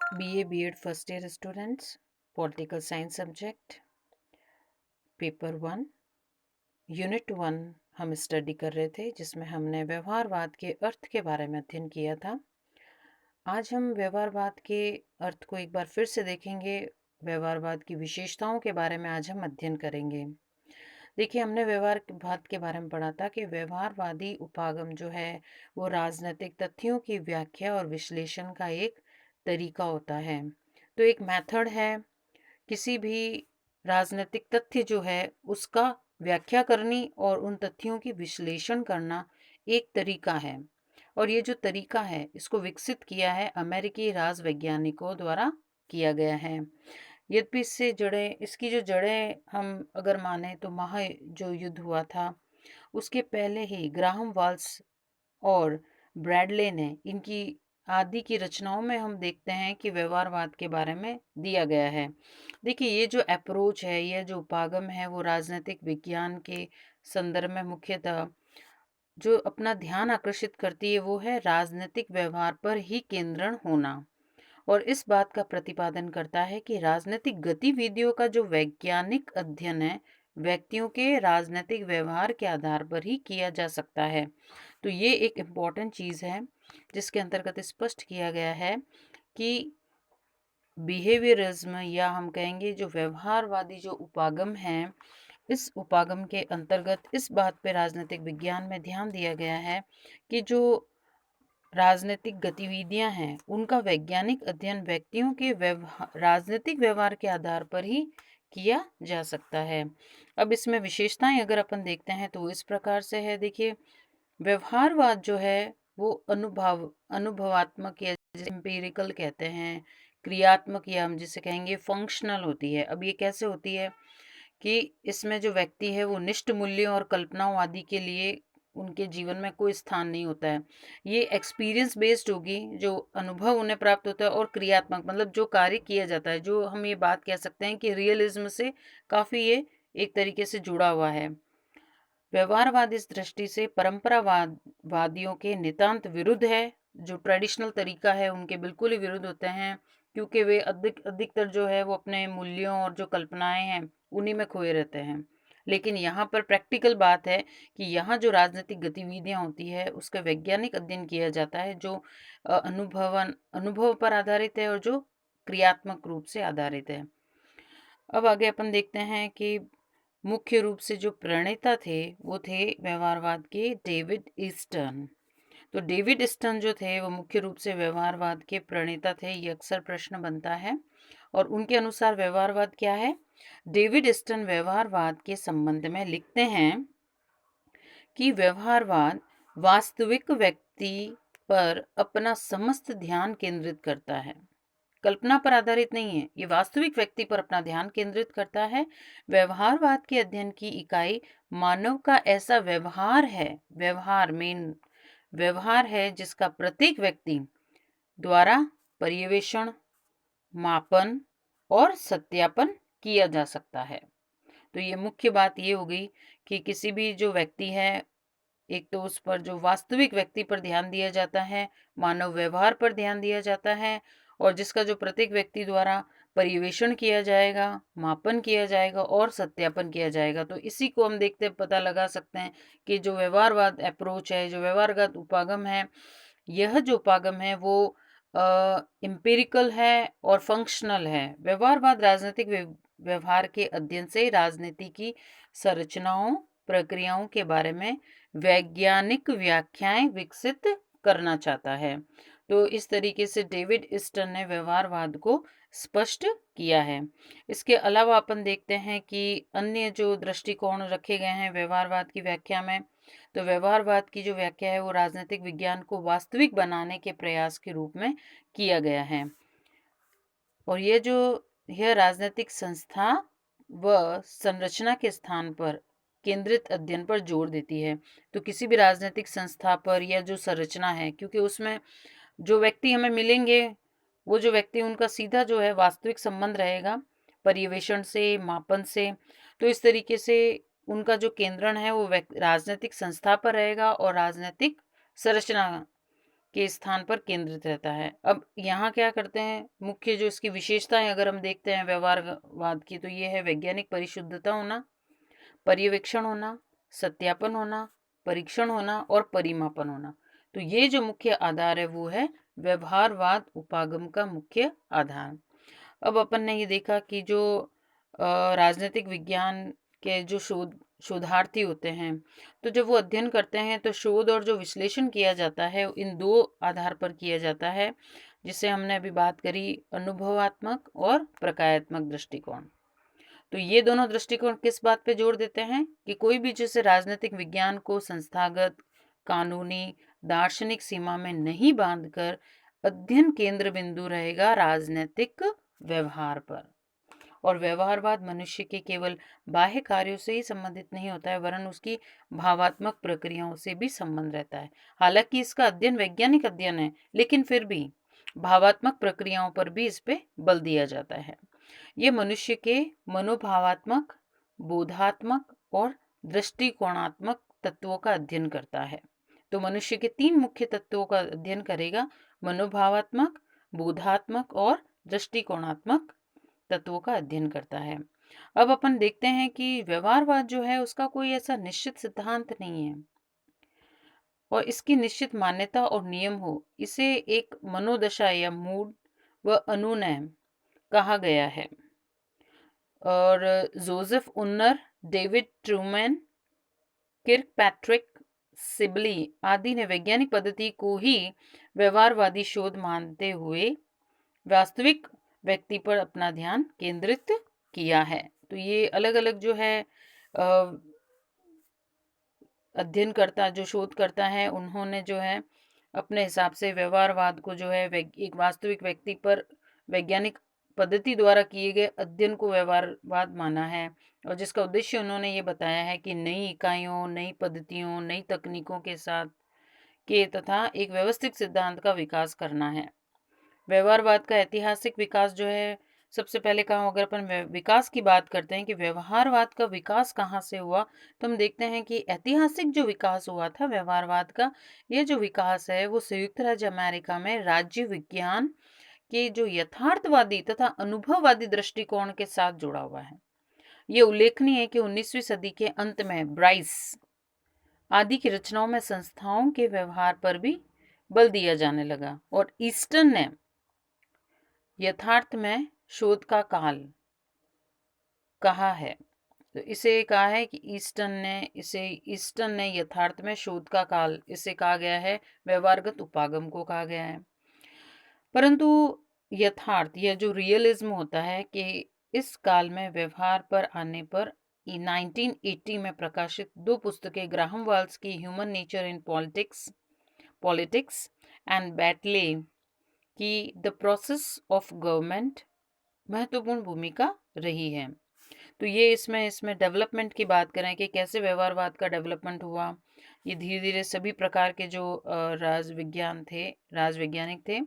BA B.Ed first year students, political science subject, paper 1, unit 1 हम study कर रहे थे, जिसमें हमने व्यवहारवाद के अर्थ के बारे में अध्ययन किया था। आज हम व्यवहारवाद के अर्थ को एक बार फिर से देखेंगे। व्यवहारवाद की विशेषताओं के बारे में आज हम अध्ययन करेंगे। देखिए, हमने व्यवहारवाद के बारे में पढ़ा था कि व्यवहारवादी उपागम जो है वो राजनीतिक तथ्यों की व्याख्या और विश्लेषण का एक तरीका होता है। तो एक मेथड है किसी भी राजनीतिक तथ्य जो है उसका व्याख्या करनी और उन तथ्यों की विश्लेषण करना एक तरीका है। और ये जो तरीका है इसको विकसित किया है अमेरिकी राज वैज्ञानिकों द्वारा किया गया है। यद्यपि इसकी जो जड़ें हम अगर माने तो जो युद्ध हुआ था उसके पहले ही ग्राहम वाल्स और ब्रैडले ने इनकी आदि की रचनाओं में हम देखते हैं कि व्यवहारवाद के बारे में दिया गया है। देखिए, ये जो अप्रोच है, यह जो उपागम है, वो राजनीतिक विज्ञान के संदर्भ में मुख्यतः जो अपना ध्यान आकर्षित करती है वो है राजनीतिक व्यवहार पर ही केंद्रण होना, और इस बात का प्रतिपादन करता है कि राजनीतिक गतिविधियों का जो वैज्ञानिक अध्ययन है व्यक्तियों के राजनीतिक व्यवहार के आधार पर ही किया जा सकता है। तो ये एक इम्पॉर्टेंट चीज़ है जिसके अंतर्गत स्पष्ट किया गया है कि बिहेवियरिज्म या हम कहेंगे जो व्यवहारवादी जो उपागम है, इस उपागम के अंतर्गत इस बात पे राजनीतिक विज्ञान में ध्यान दिया गया है कि जो राजनीतिक गतिविधियां हैं उनका वैज्ञानिक अध्ययन व्यक्तियों के राजनीतिक व्यवहार के आधार पर ही किया जा सकता है। अब इसमें विशेषताएं अगर अपन देखते हैं तो इस प्रकार से है। देखिए, व्यवहारवाद जो है वो अनुभवात्मक या जिसे एम्पिरिकल कहते हैं, क्रियात्मक या हम जिसे कहेंगे फंक्शनल होती है। अब ये कैसे होती है कि इसमें जो व्यक्ति है वो निष्ठ मूल्यों और कल्पनाओं आदि के लिए उनके जीवन में कोई स्थान नहीं होता है। ये एक्सपीरियंस बेस्ड होगी, जो अनुभव उन्हें प्राप्त होता है, और क्रियात्मक मतलब जो कार्य किया जाता है, जो हम ये बात कह सकते हैं कि रियलिज्म से काफ़ी ये एक तरीके से जुड़ा हुआ है। व्यवहारवाद इस दृष्टि से परंपरावाद वादियों के नितांत विरुद्ध है। जो ट्रेडिशनल तरीका है उनके बिल्कुल ही विरुद्ध होते हैं, क्योंकि वे अधिकतर जो है वो अपने मूल्यों और जो कल्पनाएं हैं उन्हीं में खोए रहते हैं। लेकिन यहाँ पर प्रैक्टिकल बात है कि यहाँ जो राजनीतिक गतिविधियाँ होती है उसका वैज्ञानिक अध्ययन किया जाता है, जो अनुभव पर आधारित है और जो क्रियात्मक रूप से आधारित है। अब आगे अपन देखते हैं कि मुख्य रूप से जो प्रणेता थे वो थे व्यवहारवाद के डेविड ईस्टर्न। तो डेविड ईस्टर्न जो थे वो मुख्य रूप से व्यवहारवाद के प्रणेता थे। ये अक्सर प्रश्न बनता है। और उनके अनुसार व्यवहारवाद क्या है? डेविड ईस्टर्न व्यवहारवाद के संबंध में लिखते हैं कि व्यवहारवाद वास्तविक व्यक्ति पर अपना समस्त ध्यान केंद्रित करता है, कल्पना पर आधारित नहीं है। ये वास्तविक व्यक्ति पर अपना ध्यान केंद्रित करता है। व्यवहारवाद के अध्ययन की इकाई मानव का ऐसा व्यवहार है, व्यवहार है जिसका प्रत्येक व्यक्ति द्वारा पर्यवेक्षण, मापन और सत्यापन किया जा सकता है। तो ये मुख्य बात ये हो गई कि किसी भी जो व्यक्ति है, एक तो उस पर जो वास्तविक व्यक्ति पर ध्यान दिया जाता है, मानव व्यवहार पर ध्यान दिया जाता है, और जिसका जो प्रत्येक व्यक्ति द्वारा पर्यवेक्षण किया जाएगा, मापन किया जाएगा और सत्यापन किया जाएगा। तो इसी को हम देखते पता लगा सकते हैं कि जो व्यवहारवाद अप्रोच है, जो व्यवहारवाद उपागम है, यह जो उपागम है वो एम्पिरिकल है और फंक्शनल है। व्यवहारवाद राजनीतिक व्यवहार के अध्ययन से राजनीति की संरचनाओं, प्रक्रियाओं के बारे में वैज्ञानिक व्याख्याएं विकसित करना चाहता है। तो इस तरीके से डेविड ईस्टर्न ने व्यवहारवाद को स्पष्ट किया है। इसके अलावा अपन देखते हैं कि अन्य जो दृष्टिकोण रखे गए हैं व्यवहारवाद की व्याख्या में, तो व्यवहारवाद की जो व्याख्या है वो राजनीतिक विज्ञान को वास्तविक बनाने के प्रयास के रूप में किया गया है। और यह राजनीतिक संस्था व संरचना के स्थान पर केंद्रित अध्ययन पर जोर देती है। तो किसी भी राजनीतिक संस्था पर या जो संरचना है, क्योंकि उसमें जो व्यक्ति हमें मिलेंगे वो जो व्यक्ति उनका सीधा जो है वास्तविक संबंध रहेगा पर्यवेक्षण से, मापन से। तो इस तरीके से उनका जो केंद्रण है वो राजनीतिक संस्था पर रहेगा और राजनीतिक संरचना के स्थान पर केंद्रित रहता है। अब यहाँ क्या करते हैं, मुख्य जो इसकी विशेषताएं अगर हम देखते हैं व्यवहारवाद की, तो ये है वैज्ञानिक परिशुद्धता होना, पर्यवेक्षण होना, सत्यापन होना, परीक्षण होना और परिमापन होना। तो ये जो मुख्य आधार है वो है व्यवहारवाद उपागम का मुख्य आधार। अब अपन ने ये देखा कि जो राजनीतिक विज्ञान के जो शोधार्थी होते हैं, तो जब वो अध्ययन करते हैं तो शोध और जो विश्लेषण किया जाता है इन दो आधार पर किया जाता है, जिसे हमने अभी बात करी, अनुभवात्मक और प्रकायात्मक दृष्टिकोण। तो ये दोनों दृष्टिकोण किस बात पे जोर देते हैं कि कोई भी जैसे राजनीतिक विज्ञान को संस्थागत, कानूनी, दार्शनिक सीमा में नहीं बांधकर अध्ययन केंद्र बिंदु रहेगा राजनीतिक व्यवहार पर। और व्यवहारवाद मनुष्य के केवल बाह्य कार्यों से ही संबंधित नहीं होता है, वरन उसकी भावात्मक प्रक्रियाओं से भी संबंध रहता है। हालांकि इसका अध्ययन वैज्ञानिक अध्ययन है, लेकिन फिर भी भावात्मक प्रक्रियाओं पर भी इस पे बल दिया जाता है। ये मनुष्य के मनोभावात्मक, बोधात्मक और दृष्टिकोणात्मक तत्वों का अध्ययन करता है। तो मनुष्य के 3 मुख्य तत्वों का अध्ययन करेगा, मनोभावात्मक, बोधात्मक और दृष्टिकोणात्मक तत्वों का अध्ययन करता है। अब अपन देखते हैं कि व्यवहारवाद जो है उसका कोई ऐसा निश्चित सिद्धांत नहीं है और इसकी निश्चित मान्यता और नियम हो। इसे एक मनोदशा या मूड व अनुनय कहा गया है। और Joseph Unnar, David Truman, Kirkpatrick, Sibley आदि ने वैज्ञानिक पद्धति को ही व्यवहारवादी शोध मानते हुए वास्तविक व्यक्ति पर अपना ध्यान केंद्रित किया है। तो ये अलग अलग जो है अध्ययनकर्ता, जो शोध करता है, उन्होंने जो है अपने हिसाब से व्यवहारवाद को जो है एक वास्तविक व्यक्ति पर वैज्ञानिक पद्धति द्वारा किए गए अध्ययन को व्यवहारवाद माना है। और जिसका उद्देश्य उन्होंने ये बताया है कि नई इकाइयों, नई पद्धतियों, नई तकनीकों के साथ के तथा एक व्यवस्थित सिद्धांत का विकास करना है। व्यवहारवाद का ऐतिहासिक विकास जो है, सबसे पहले कहा, अगर अपन विकास की बात करते हैं कि व्यवहारवाद का विकास कहाँ से हुआ, तो हम देखते हैं कि ऐतिहासिक जो विकास हुआ था व्यवहारवाद का, ये जो विकास है वो संयुक्त राज्य अमेरिका में राज्य विज्ञान के जो यथार्थवादी तथा अनुभववादी दृष्टिकोण के साथ जुड़ा हुआ है। ये उल्लेखनीय है कि 19वीं सदी के अंत में ब्राइस आदि की रचनाओं में संस्थाओं के व्यवहार पर भी बल दिया जाने लगा और ईस्टर्न ने यथार्थ में शोध का काल कहा है। तो इसे कहा है कि ईस्टर्न ने यथार्थ में शोध का काल, इसे कहा गया है, व्यवहारगत उपागम को कहा गया है। परंतु यथार्थ, यह जो रियलिज्म होता है कि इस काल में व्यवहार पर आने पर 1980 में प्रकाशित 2 पुस्तकें, ग्राहम वाल्स की Human Nature in Politics and Bentley की द प्रोसेस ऑफ गवर्नमेंट, महत्वपूर्ण भूमिका रही है। तो ये इसमें डेवलपमेंट की बात करें कि कैसे व्यवहारवाद का डेवलपमेंट हुआ। ये धीरे धीरे सभी प्रकार के जो राजवैज्ञानिक थे,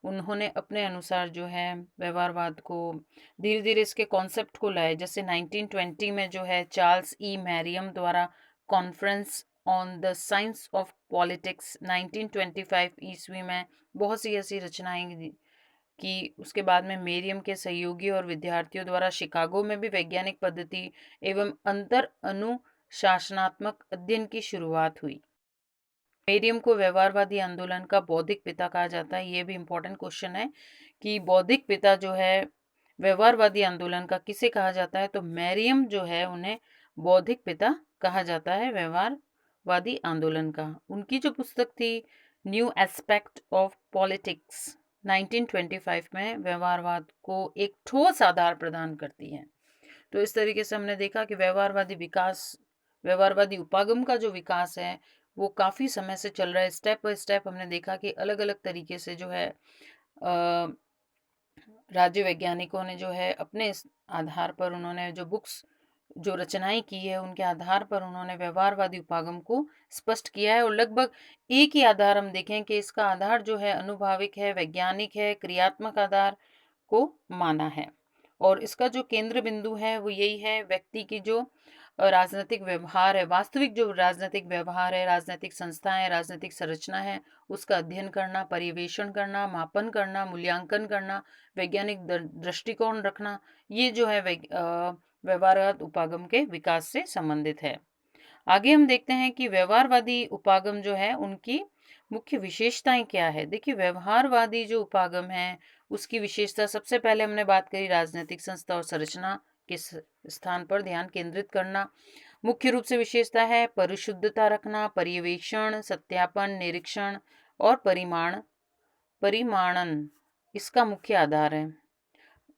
उन्होंने अपने अनुसार जो है व्यवहारवाद को धीरे धीरे इसके कॉन्सेप्ट को लाए। जैसे 1920 में जो है चार्ल्स ई मैरियम द्वारा conference on the science of politics, 1925 ईस्वी में बहुत सी ऐसी रचनाएं की। उसके बाद में मेरियम के सहयोगी और विद्यार्थियों द्वारा शिकागो में भी वैज्ञानिक पद्धति एवं अंतर अनुशासनात्मक अध्ययन की शुरुआत हुई। मेरियम को व्यवहारवादी आंदोलन का बौद्धिक पिता कहा जाता है। ये भी इम्पोर्टेंट क्वेश्चन है कि बौद्धिक पिता जो है व्यवहारवादी आंदोलन का किसे कहा जाता है, तो मेरियम जो है उन्हें बौद्धिक पिता कहा जाता है व्यवहारवादी आंदोलन का। उनकी जो पुस्तक थी न्यू एस्पेक्ट ऑफ पॉलिटिक्स 1925 में व्यवहारवाद को एक ठोस आधार प्रदान करती है। तो इस तरीके से हमने देखा कि व्यवहारवादी उपागम का जो विकास है वो काफ़ी समय से चल रहा है। स्टेप बाय स्टेप हमने देखा कि अलग अलग तरीके से जो है राज्य वैज्ञानिकों ने जो है अपने आधार पर उन्होंने जो बुक्स, जो रचनाएं की है, उनके आधार पर उन्होंने व्यवहारवादी उपागम को स्पष्ट किया है। और लगभग एक ही आधार हम देखें कि इसका आधार जो है अनुभाविक है, वैज्ञानिक है, क्रियात्मक आधार को माना है। और इसका जो केंद्र बिंदु है वो यही है, व्यक्ति की जो राजनीतिक व्यवहार है, वास्तविक जो राजनीतिक व्यवहार है, राजनीतिक संस्थाएं, राजनीतिक संरचना है, उसका अध्ययन करना, पर्यवेक्षण करना, मापन करना, मूल्यांकन करना, वैज्ञानिक दृष्टिकोण रखना, ये जो है व्यवहारवाद उपागम के विकास से संबंधित है। आगे हम देखते हैं कि व्यवहारवादी उपागम जो है उनकी मुख्य विशेषताएं क्या है। देखिए, व्यवहारवादी जो उपागम है उसकी विशेषता, सबसे पहले हमने बात करी राजनीतिक संस्था और संरचना के स्थान पर ध्यान केंद्रित करना। मुख्य रूप से विशेषता है परिशुद्धता रखना, पर्यवेक्षण, सत्यापन, निरीक्षण और परिमाणन इसका मुख्य आधार है।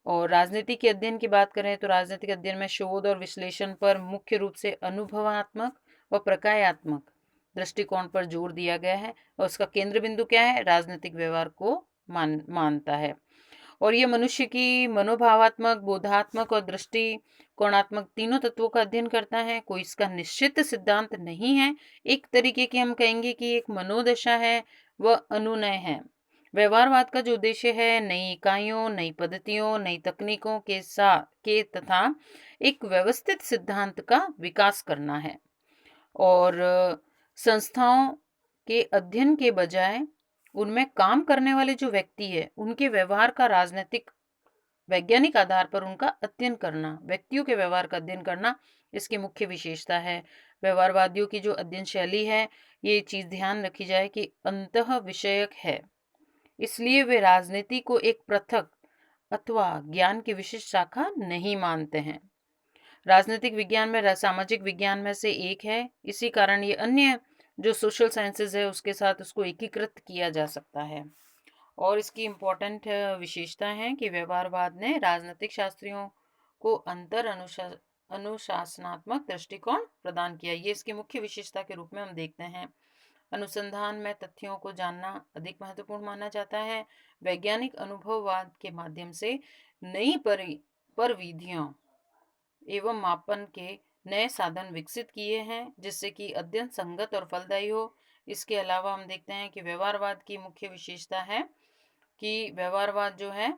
और राजनीति के अध्ययन की बात करें तो राजनीतिक अध्ययन में शोध और विश्लेषण पर मुख्य रूप से अनुभवात्मक व प्रकायात्मक दृष्टिकोण पर जोर दिया गया है, और उसका केंद्र बिंदु क्या है, राजनीतिक व्यवहार को मानता है। और ये मनुष्य की मनोभावात्मक, बोधात्मक और दृष्टिकोणात्मक तीनों तत्वों का अध्ययन करता है। कोई इसका निश्चित सिद्धांत नहीं है, एक तरीके की हम कहेंगे कि एक मनोदशा है, वह अनुनय है। व्यवहारवाद का जो उद्देश्य है नई इकाइयों, नई पद्धतियों, नई तकनीकों के तथा एक व्यवस्थित सिद्धांत का विकास करना है। और संस्थाओं के अध्ययन के बजाय उनमें काम करने वाले जो व्यक्ति है उनके व्यवहार का राजनीतिक वैज्ञानिक आधार पर उनका अध्ययन करना, व्यक्तियों के व्यवहार का अध्ययन करना इसकी मुख्य विशेषता है। व्यवहारवादियों की जो अध्ययन शैली है, ये चीज ध्यान रखी जाए कि अंतः विषयक है, इसलिए वे राजनीति को एक पृथक अथवा ज्ञान की विशिष्ट शाखा नहीं मानते हैं। राजनीतिक विज्ञान में सामाजिक विज्ञान में से एक है, इसी कारण ये अन्य जो सोशल साइंसेज है उसके साथ उसको एकीकृत किया जा सकता है। और इसकी इम्पोर्टेंट विशेषता है कि व्यवहारवाद ने राजनीतिक शास्त्रियों को अंतर अनुशासनात्मक दृष्टिकोण प्रदान किया। ये इसकी मुख्य विशेषता के रूप में हम देखते हैं। अनुसंधान में तथ्यों को जानना अधिक महत्वपूर्ण माना जाता है। वैज्ञानिक अनुभववाद के माध्यम से नई परिविधियों एवं मापन के नए साधन विकसित किए हैं जिससे कि अध्ययन संगत और फलदायी हो। इसके अलावा हम देखते हैं कि व्यवहारवाद की मुख्य विशेषता है कि व्यवहारवाद जो है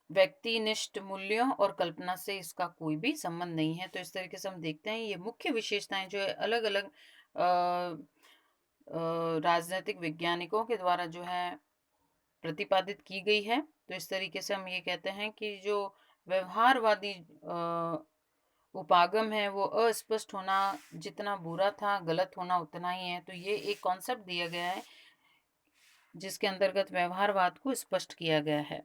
व्यक्तिनिष्ठ मूल्यों और कल्पना से इसका कोई भी संबंध नहीं है। तो इस तरीके से हम देखते हैं ये मुख्य विशेषताएं जो है अलग अलग राजनीतिक वैज्ञानिकों के द्वारा जो है प्रतिपादित की गई है। तो इस तरीके से हम ये कहते हैं कि जो व्यवहारवादी उपागम है वो अस्पष्ट होना जितना बुरा था, गलत होना उतना ही है। तो ये एक कॉन्सेप्ट दिया गया है जिसके अंतर्गत व्यवहारवाद को स्पष्ट किया गया है।